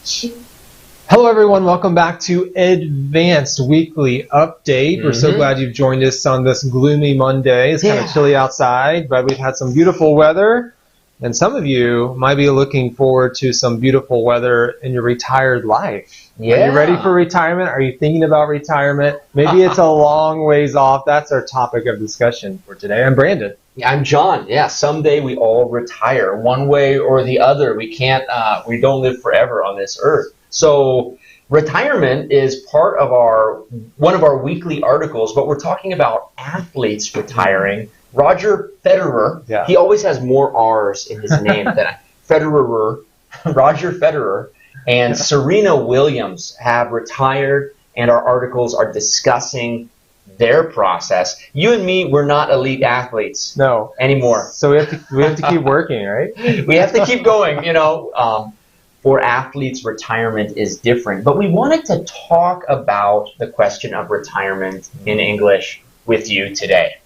Hello everyone, welcome back to Advanced Weekly Update. We're so glad you've joined us on this gloomy Monday. It's kind of chilly outside, but we've had some beautiful weather. And some of you might be looking forward to some beautiful weather in your retired life. Are you ready for retirement? Are you thinking about retirement? Maybe it's a long ways off. That's our topic of discussion for today. I'm Brandon. Yeah, I'm John. Yeah, someday we all retire one way or the other. We don't live forever on this earth. So retirement is part of one of our weekly articles, but we're talking about athletes retiring. Roger Federer, he always has more R's in his name than Roger Federer, and Serena Williams have retired, and our articles are discussing their process. You and me, we're not elite athletes anymore. So we have to keep working, right? We have to keep going, For athletes, retirement is different. But we wanted to talk about the question of retirement in English with you today.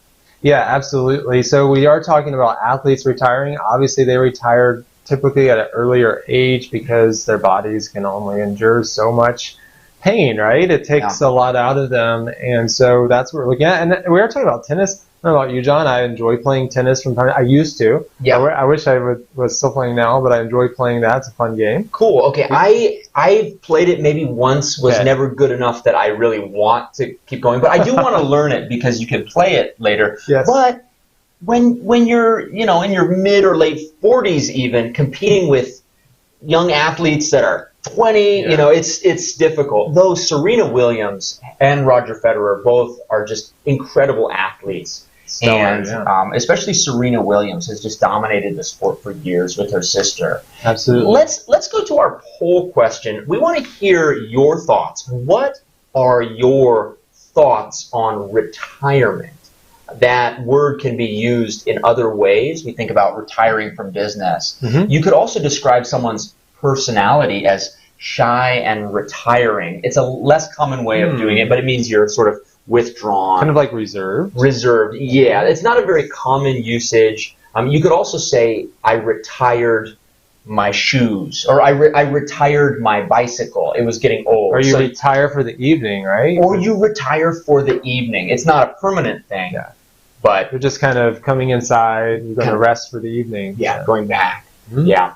Yeah, absolutely. So we are talking about athletes retiring. Obviously, they retired typically at an earlier age because their bodies can only endure so much pain, right? It takes a lot out of them. And so that's what we're looking at. And we are talking about tennis. I don't know about you, John. I enjoy playing tennis from time to time. I used to. Yeah. I wish I was still playing now, but I enjoy playing that. It's a fun game. Cool. Okay. I played it maybe once, was never good enough that I really want to keep going. But I do want to learn it because you can play it later. Yes. But when you're, in your mid or late 40s even, competing with young athletes that are 20, it's difficult. Though Serena Williams and Roger Federer both are just incredible athletes. And especially Serena Williams has just dominated the sport for years with her sister. Absolutely. Let's go to our poll question. We want to hear your thoughts. What are your thoughts on retirement? That word can be used in other ways. We think about retiring from business. You could also describe someone's personality as shy and retiring. It's a less common way of doing it, but it means you're sort of withdrawn. Kind of like reserved? Reserved, yeah. It's not a very common usage. You could also say, I retired my shoes, or I retired my bicycle. It was getting old. Or you retire for the evening, right? Or you retire for the evening. It's not a permanent thing. Yeah. But you're just kind of coming inside, you're going to rest for the evening. Yeah, going back. Yeah.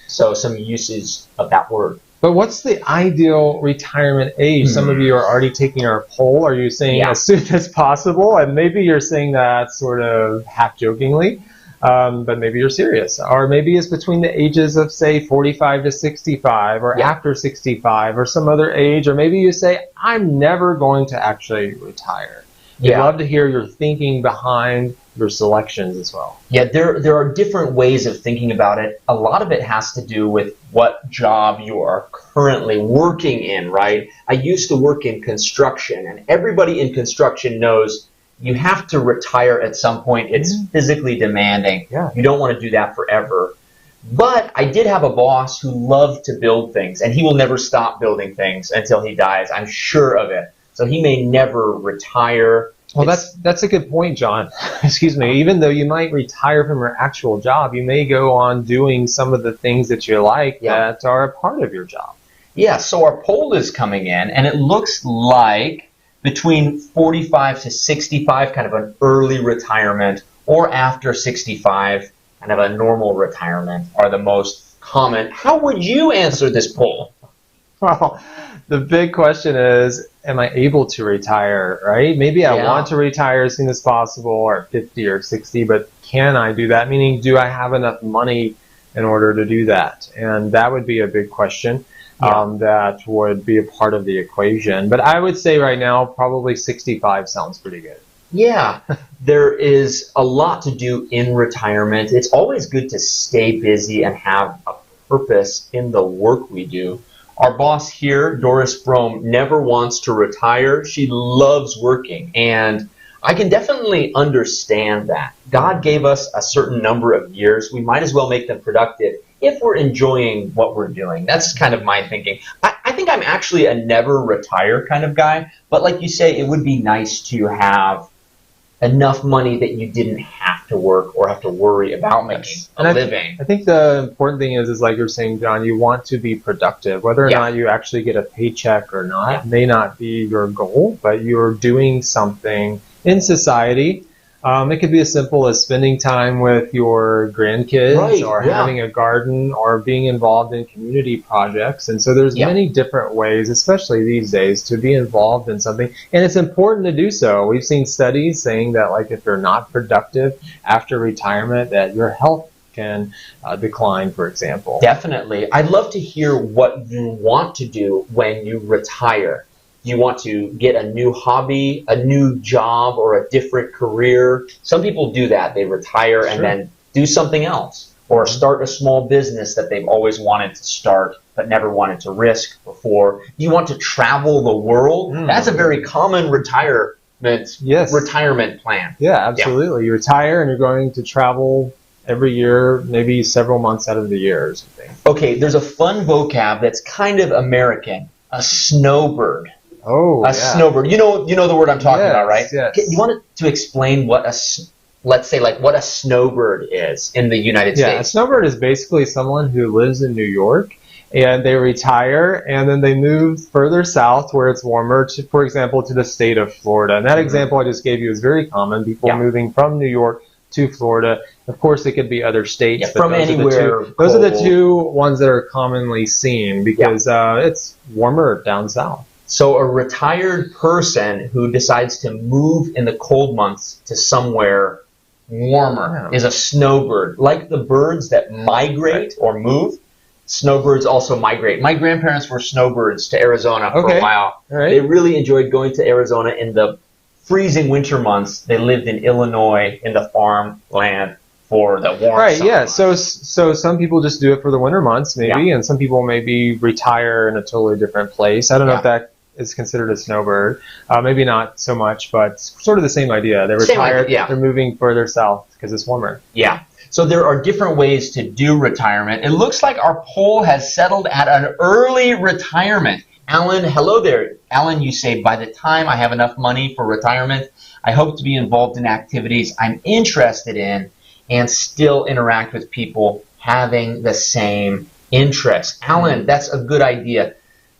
So some uses of that word. But what's the ideal retirement age? Some of you are already taking our poll. Are you saying as soon as possible? And maybe you're saying that sort of half-jokingly, but maybe you're serious. Or maybe it's between the ages of, say, 45 to 65, or after 65, or some other age. Or maybe you say, I'm never going to actually retire. We'd love to hear your thinking behind your selections as well. Yeah, there are different ways of thinking about it. A lot of it has to do with what job you are currently working in, right? I used to work in construction, and everybody in construction knows you have to retire at some point. It's physically demanding. You don't want to do that forever. But I did have a boss who loved to build things, and he will never stop building things until he dies. I'm sure of it. So he may never retire. Well, that's a good point, John. Excuse me. Even though you might retire from your actual job, you may go on doing some of the things that you like that are a part of your job. Yeah, so our poll is coming in, and it looks like between 45 to 65, kind of an early retirement, or after 65, kind of a normal retirement, are the most common. How would you answer this poll? Well, the big question is, am I able to retire, right? Maybe I want to retire as soon as possible, or 50 or 60, but can I do that? Meaning, do I have enough money in order to do that? And that would be a big question that would be a part of the equation. But I would say right now, probably 65 sounds pretty good. Yeah, there is a lot to do in retirement. It's always good to stay busy and have a purpose in the work we do. Our boss here, Doris Brome, never wants to retire. She loves working, and I can definitely understand that. God gave us a certain number of years. We might as well make them productive if we're enjoying what we're doing. That's kind of my thinking. I think I'm actually a never retire kind of guy, but like you say, it would be nice to have enough money that you didn't have to work or have to worry about making a living. I think the important thing is like you're saying, John, you want to be productive. Whether or not you actually get a paycheck or not may not be your goal, but you're doing something in society. It could be as simple as spending time with your grandkids or having a garden or being involved in community projects. And so there's many different ways, especially these days, to be involved in something. And it's important to do so. We've seen studies saying that like if you're not productive after retirement, that your health can decline, for example. Definitely. I'd love to hear what you want to do when you retire. You want to get a new hobby, a new job, or a different career. Some people do that. They retire and then do something else, or start a small business that they've always wanted to start but never wanted to risk before. You want to travel the world. That's a very common retirement plan. Yeah, absolutely. You retire and you're going to travel every year, maybe several months out of the year or something. Okay, there's a fun vocab that's kind of American. A snowbird. Oh, a snowbird. You know the word I'm talking about, right? Yes. You want to explain what let's say like what a snowbird is in the United States? Yeah, a snowbird is basically someone who lives in New York and they retire and then they move further south where it's warmer, to, for example, to the state of Florida. And that example I just gave you is very common. People moving from New York to Florida. Of course, it could be other states. Yeah, from anywhere. Those are the two ones that are commonly seen because it's warmer down south. So a retired person who decides to move in the cold months to somewhere warmer is a snowbird. Like the birds that migrate or move, snowbirds also migrate. My grandparents were snowbirds to Arizona for a while. They really enjoyed going to Arizona in the freezing winter months. They lived in Illinois in the farmland for the warm summer months. So some people just do it for the winter months maybe, and some people maybe retire in a totally different place. I don't know if that is considered a snowbird. Maybe not so much, but sort of the same idea. They retire, they're moving further south because it's warmer. Yeah. So there are different ways to do retirement. It looks like our poll has settled at an early retirement. Alan, hello there. Alan, you say, by the time I have enough money for retirement, I hope to be involved in activities I'm interested in and still interact with people having the same interests. Alan, that's a good idea.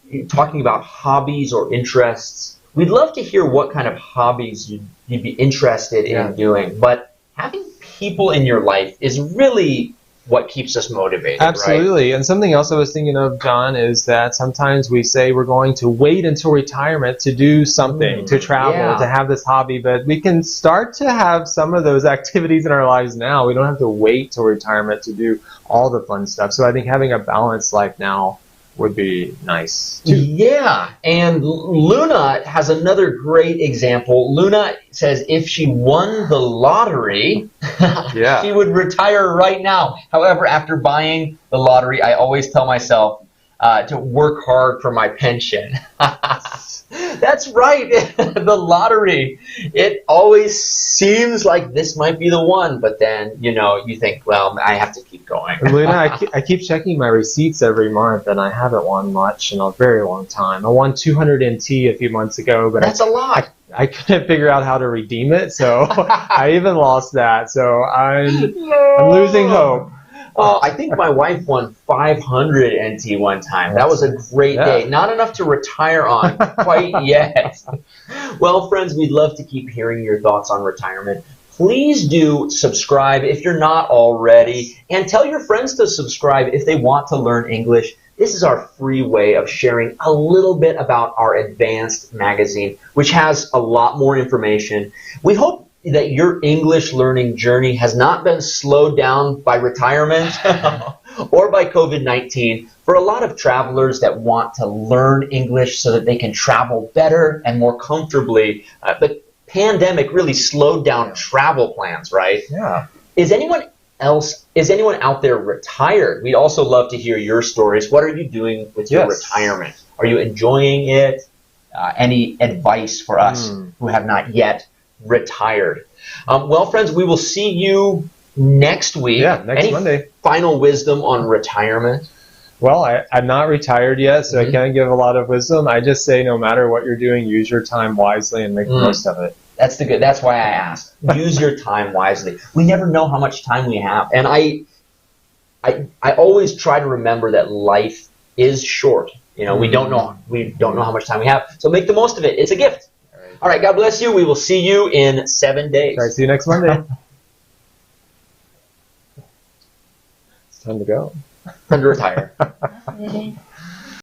You're talking about hobbies or interests. We'd love to hear what kind of hobbies you'd be interested in doing, but having people in your life is really what keeps us motivated. Absolutely. Right? And something else I was thinking of, John, is that sometimes we say we're going to wait until retirement to do something, to travel, to have this hobby, but we can start to have some of those activities in our lives now. We don't have to wait till retirement to do all the fun stuff. So I think having a balanced life now would be nice too. Yeah, and Luna has another great example. Luna says if she won the lottery, she would retire right now. However, after buying the lottery, I always tell myself to work hard for my pension. That's right, the lottery. It always seems like this might be the one, but then, you think, well, I have to keep going. Luna, I keep checking my receipts every month, and I haven't won much in a very long time. I won 200 NT a few months ago, but that's a lot. I couldn't figure out how to redeem it, so I even lost that. So I'm losing hope. I think my wife won 500 NT one time. That was a great day. Not enough to retire on quite yet. Well, friends, we'd love to keep hearing your thoughts on retirement. Please do subscribe if you're not already, and tell your friends to subscribe if they want to learn English. This is our free way of sharing a little bit about our advanced magazine, which has a lot more information. We hope that your English learning journey has not been slowed down by retirement or by COVID-19. For a lot of travelers that want to learn English so that they can travel better and more comfortably, the pandemic really slowed down travel plans, right? Yeah. Is anyone out there retired? We'd also love to hear your stories. What are you doing with your retirement? Are you enjoying it? Any advice for us who have not yet retired? Well, friends, we will see you next week. Yeah, next Monday. Final wisdom on retirement? Well, I'm not retired yet, so I can't give a lot of wisdom. I just say no matter what you're doing, use your time wisely and make the most of it. That's why I asked. Use your time wisely. We never know how much time we have, and I always try to remember that life is short. You know, we don't know how much time we have, so make the most of it. It's a gift. All right, God bless you. We will see you in 7 days. All right, see you next Monday. It's time to go. Time to retire.